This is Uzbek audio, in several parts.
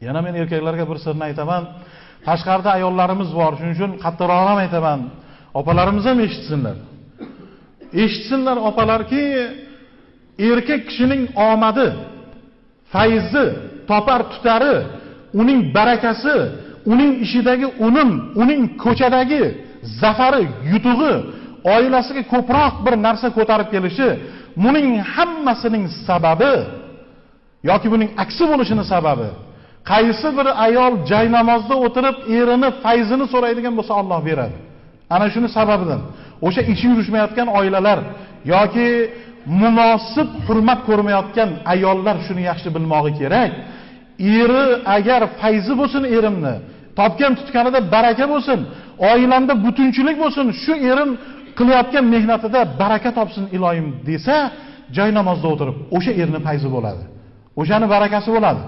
Yana men erkaklarga bir sirni aytaman. Tashqarida ayollarimiz bor, shuning uchun qattiqroq ham aytaman. Opalarimiz ham eshitsinlar. Eshitsinlar opalarki, erkak kishining omadi, fayzi, topar tutari, uning barakasi, uning ishidagi unum, uning ko'chadagi zafari, yutug'i, oilasiga ko'proq bir narsa ko'tarib kelishi, buning hammasining sababi yoki buning aksi bo'lishining sababi, qaysi bir ayol joy namozda o'tirib erini fayzini so'raydigan bo'lsa Alloh beradi. Ana shuni sababidan o'sha ichi yurishmayotgan oilalar yoki munosib hurmat ko'rmayotgan ayollar shuni yaxshi bilmog'i kerak. Eri agar fayzi bo'lsin, erimni topgan tutganida baraka bo'lsin, oilamda butunchilik bo'lsin, shu erim qilayotgan mehnatida baraka topsin iloyim desa, joy namozda o'tirib o'sha erni fayzi bo'ladi. O'shani barakasi bo'ladi.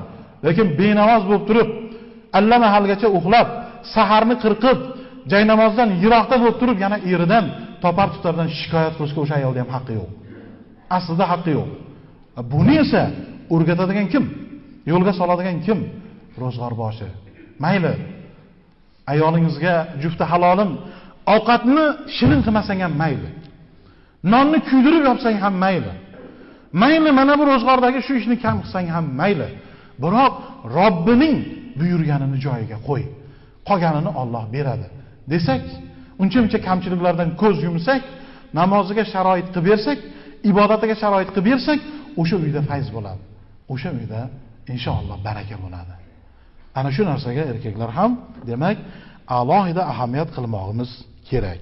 Lekin benamoz bo'lib turib, allama halgacha uxlab, saharni qirqib, joy namozdan yiroqda bo'lib turib, yana eridan topar tutardan shikoyat qilishga o'sha ayolda ham haqqi yo'q. Aslida haqqi yo'q. Buni esa o'rgatadigan kim? Yo'lga soladigan kim? Ro'zg'or boshi. Mayli. Ayolingizga jufti halolim, ovqatni shirin qilmasang ham mayli. Nonni kuydirib yopsang ham mayli. Mayli mana bu ro'zg'ordagi shu ishni kam qilsang ham mayli. Biroq Robbining buyurganini joyiga qo'y. Qolganini Alloh beradi. Desak, uncha-muncha kamchiliklardan ko'z yumsak, namoziga sharoit qilib bersak, ibodatiga sharoit qilib bersak, o'sha uyda fayz bo'ladi. O'sha uyda inshaalloh baraka bo'ladi. Ana shu narsaga erkaklar ham, demak, alohida ahamiyat qilmoqimiz kerak.